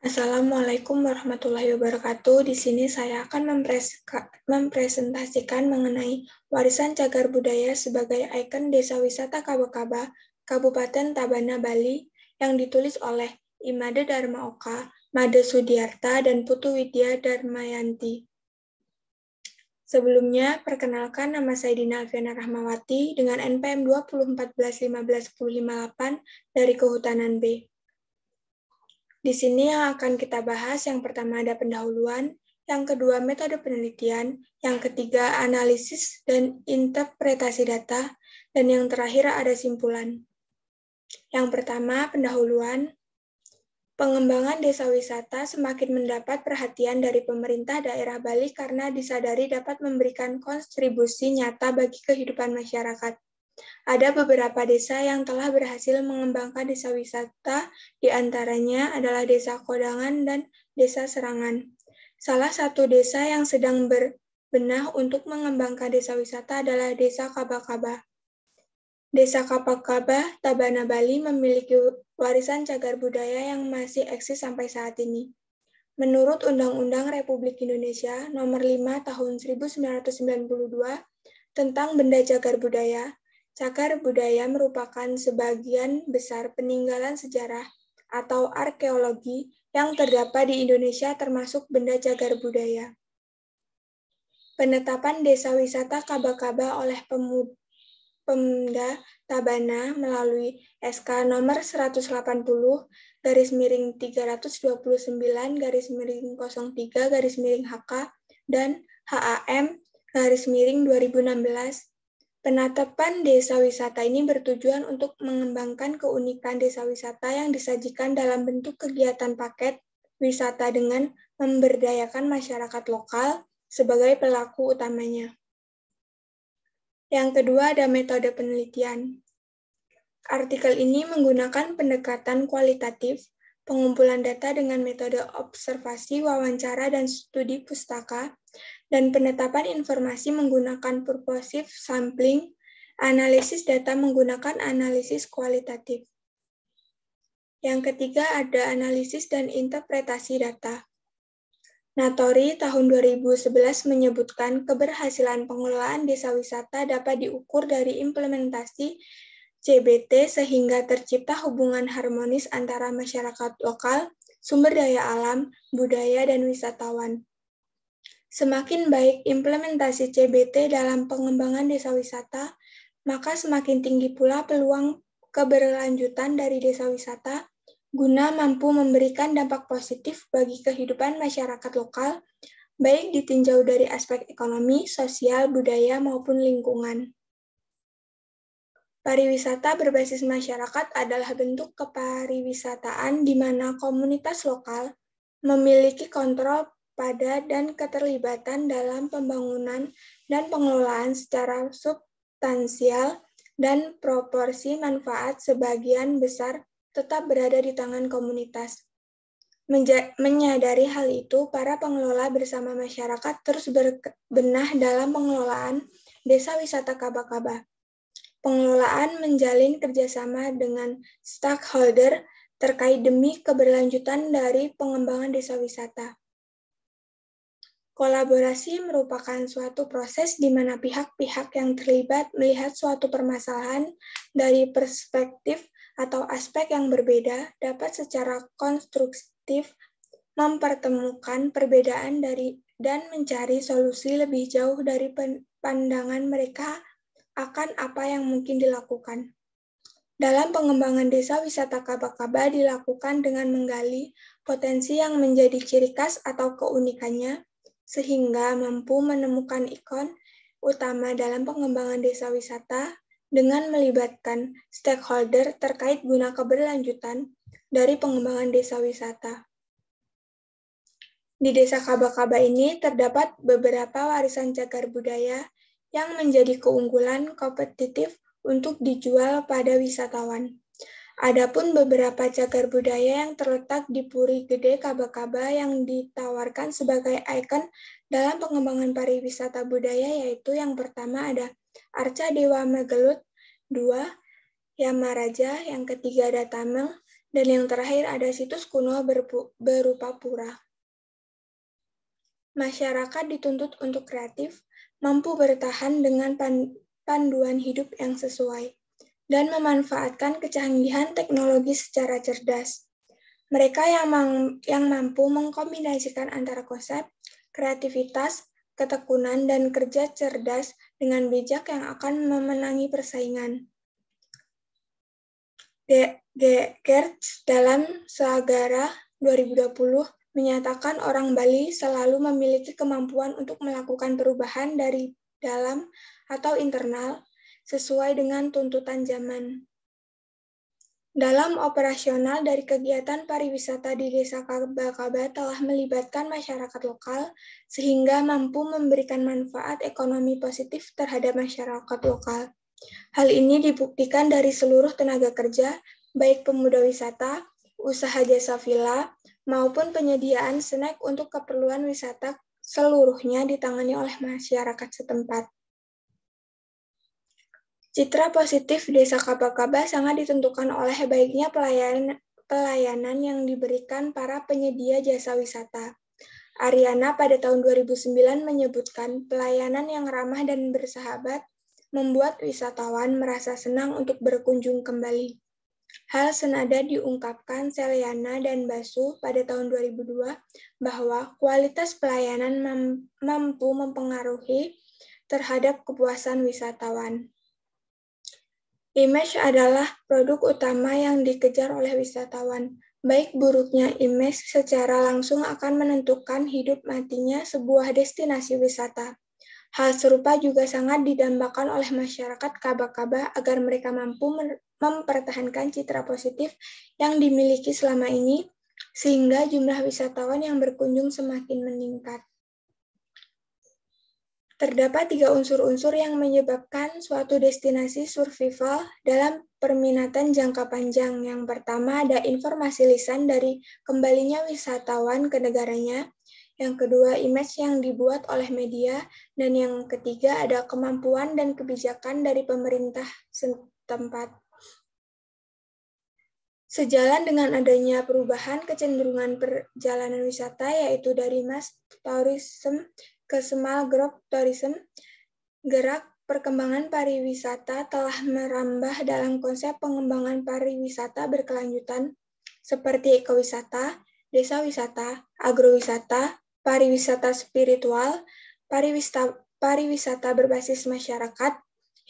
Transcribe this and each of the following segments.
Assalamualaikum warahmatullahi wabarakatuh. Di sini saya akan mempresentasikan mengenai warisan cagar budaya sebagai ikon Desa Wisata Kaba-Kaba, Kabupaten Tabanan, Bali, yang ditulis oleh Imade Dharma Oka, Made Sudiarta, dan Putu Widya Darmayanti. Sebelumnya, perkenalkan nama saya Dina Alfiana Rahmawati dengan NPM 2014151058 dari Kehutanan B. Di sini yang akan kita bahas, yang pertama ada pendahuluan, yang kedua metode penelitian, yang ketiga analisis dan interpretasi data, dan yang terakhir ada simpulan. Yang pertama, pendahuluan. Pengembangan desa wisata semakin mendapat perhatian dari pemerintah daerah Bali karena disadari dapat memberikan kontribusi nyata bagi kehidupan masyarakat. Ada beberapa desa yang telah berhasil mengembangkan desa wisata, di antaranya adalah Desa Kodangan dan Desa Serangan. Salah satu desa yang sedang berbenah untuk mengembangkan desa wisata adalah Desa Kaba-Kaba. Desa Kaba-Kaba, Tabanan, Bali memiliki warisan cagar budaya yang masih eksis sampai saat ini. Menurut Undang-Undang Republik Indonesia Nomor 5 Tahun 1992 tentang Benda Cagar Budaya, cagar budaya merupakan sebagian besar peninggalan sejarah atau arkeologi yang terdapat di Indonesia termasuk benda cagar budaya. Penetapan Desa Wisata Kaba-Kaba oleh Pemda Tabanan melalui SK nomor 180/329/03/HK dan HAM/2016. Penetapan desa wisata ini bertujuan untuk mengembangkan keunikan desa wisata yang disajikan dalam bentuk kegiatan paket wisata dengan memberdayakan masyarakat lokal sebagai pelaku utamanya. Yang kedua ada metode penelitian. Artikel ini menggunakan pendekatan kualitatif, pengumpulan data dengan metode observasi, wawancara, dan studi pustaka, dan penetapan informasi menggunakan purposive sampling, analisis data menggunakan analisis kualitatif. Yang ketiga ada analisis dan interpretasi data. Natori tahun 2011 menyebutkan keberhasilan pengelolaan desa wisata dapat diukur dari implementasi CBT sehingga tercipta hubungan harmonis antara masyarakat lokal, sumber daya alam, budaya, dan wisatawan. Semakin baik implementasi CBT dalam pengembangan desa wisata, maka semakin tinggi pula peluang keberlanjutan dari desa wisata guna mampu memberikan dampak positif bagi kehidupan masyarakat lokal, baik ditinjau dari aspek ekonomi, sosial, budaya, maupun lingkungan. Pariwisata berbasis masyarakat adalah bentuk kepariwisataan di mana komunitas lokal memiliki kontrol pada dan keterlibatan dalam pembangunan dan pengelolaan secara substansial dan proporsi manfaat sebagian besar tetap berada di tangan komunitas. Menyadari hal itu, para pengelola bersama masyarakat terus berbenah dalam pengelolaan desa wisata Kaba-Kaba. Pengelolaan menjalin kerjasama dengan stakeholder terkait demi keberlanjutan dari pengembangan desa wisata. Kolaborasi merupakan suatu proses di mana pihak-pihak yang terlibat melihat suatu permasalahan dari perspektif atau aspek yang berbeda dapat secara konstruktif mempertemukan perbedaan dan mencari solusi lebih jauh dari pandangan mereka akan apa yang mungkin dilakukan. Dalam pengembangan desa wisata Kaba-Kaba dilakukan dengan menggali potensi yang menjadi ciri khas atau keunikannya, sehingga mampu menemukan ikon utama dalam pengembangan desa wisata dengan melibatkan stakeholder terkait guna keberlanjutan dari pengembangan desa wisata. Di desa Kaba-Kaba ini terdapat beberapa warisan cagar budaya yang menjadi keunggulan kompetitif untuk dijual pada wisatawan. Adapun beberapa cagar budaya yang terletak di Puri Gede Kaba-Kaba yang ditawarkan sebagai ikon dalam pengembangan pariwisata budaya yaitu yang pertama ada Arca Dewa Megelut, 2, Yamaraja, yang ketiga ada Tamil, Dan yang terakhir ada situs kuno berupa pura. Masyarakat dituntut untuk kreatif, mampu bertahan dengan panduan hidup yang sesuai, dan memanfaatkan kecanggihan teknologi secara cerdas. Mereka yang mampu mengkombinasikan antara konsep, kreativitas, ketekunan, dan kerja cerdas dengan bijak yang akan memenangi persaingan. Gertz dalam Sagara 2020 menyatakan orang Bali selalu memiliki kemampuan untuk melakukan perubahan dari dalam atau internal sesuai dengan tuntutan zaman. Dalam operasional dari kegiatan pariwisata di Desa Kaba-Kaba telah melibatkan masyarakat lokal sehingga mampu memberikan manfaat ekonomi positif terhadap masyarakat lokal. Hal ini dibuktikan dari seluruh tenaga kerja, baik pemuda wisata, usaha jasa villa, maupun penyediaan snack untuk keperluan wisata seluruhnya ditangani oleh masyarakat setempat. Citra positif Desa Kaba-Kaba sangat ditentukan oleh baiknya pelayanan yang diberikan para penyedia jasa wisata. Ariana pada tahun 2009 menyebutkan pelayanan yang ramah dan bersahabat membuat wisatawan merasa senang untuk berkunjung kembali. Hal senada diungkapkan Seliana dan Basu pada tahun 2002 bahwa kualitas pelayanan mampu mempengaruhi terhadap kepuasan wisatawan. Image adalah produk utama yang dikejar oleh wisatawan. Baik buruknya image secara langsung akan menentukan hidup matinya sebuah destinasi wisata. Hal serupa juga sangat didambakan oleh masyarakat Kaba-Kaba agar mereka mampu mempertahankan citra positif yang dimiliki selama ini, sehingga jumlah wisatawan yang berkunjung semakin meningkat. Terdapat 3 unsur-unsur yang menyebabkan suatu destinasi survival dalam perminatan jangka panjang. Yang pertama ada informasi lisan dari kembalinya wisatawan ke negaranya. Yang kedua, image yang dibuat oleh media. Dan yang ketiga ada kemampuan dan kebijakan dari pemerintah setempat. Sejalan dengan adanya perubahan kecenderungan perjalanan wisata, yaitu dari mass tourism ke small group tourism, gerak perkembangan pariwisata telah merambah dalam konsep pengembangan pariwisata berkelanjutan seperti ekowisata, desa wisata, agrowisata, pariwisata spiritual, pariwisata berbasis masyarakat,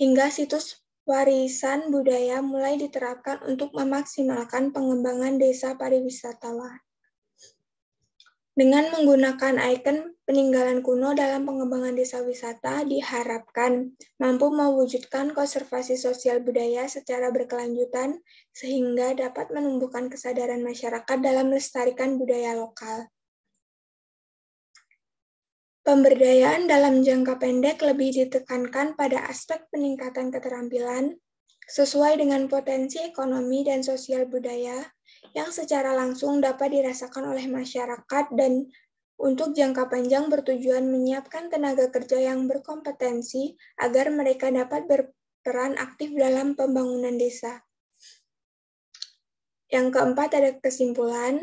hingga situs warisan budaya mulai diterapkan untuk memaksimalkan pengembangan desa pariwisatawan. Dengan menggunakan ikon peninggalan kuno dalam pengembangan desa wisata, diharapkan mampu mewujudkan konservasi sosial budaya secara berkelanjutan sehingga dapat menumbuhkan kesadaran masyarakat dalam melestarikan budaya lokal. Pemberdayaan dalam jangka pendek lebih ditekankan pada aspek peningkatan keterampilan sesuai dengan potensi ekonomi dan sosial budaya yang secara langsung dapat dirasakan oleh masyarakat dan untuk jangka panjang bertujuan menyiapkan tenaga kerja yang berkompetensi agar mereka dapat berperan aktif dalam pembangunan desa. Yang keempat ada kesimpulan.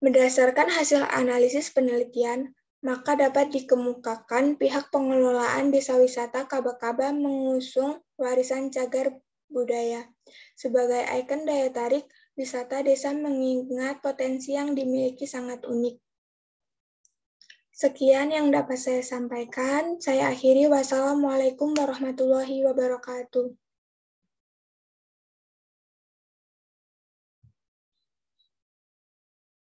Berdasarkan hasil analisis penelitian, maka dapat dikemukakan pihak pengelolaan desa wisata Kaba-Kaba mengusung warisan cagar budaya sebagai ikon daya tarik wisata desa mengingat potensi yang dimiliki sangat unik. Sekian yang dapat saya sampaikan. Saya akhiri. Wassalamualaikum warahmatullahi wabarakatuh.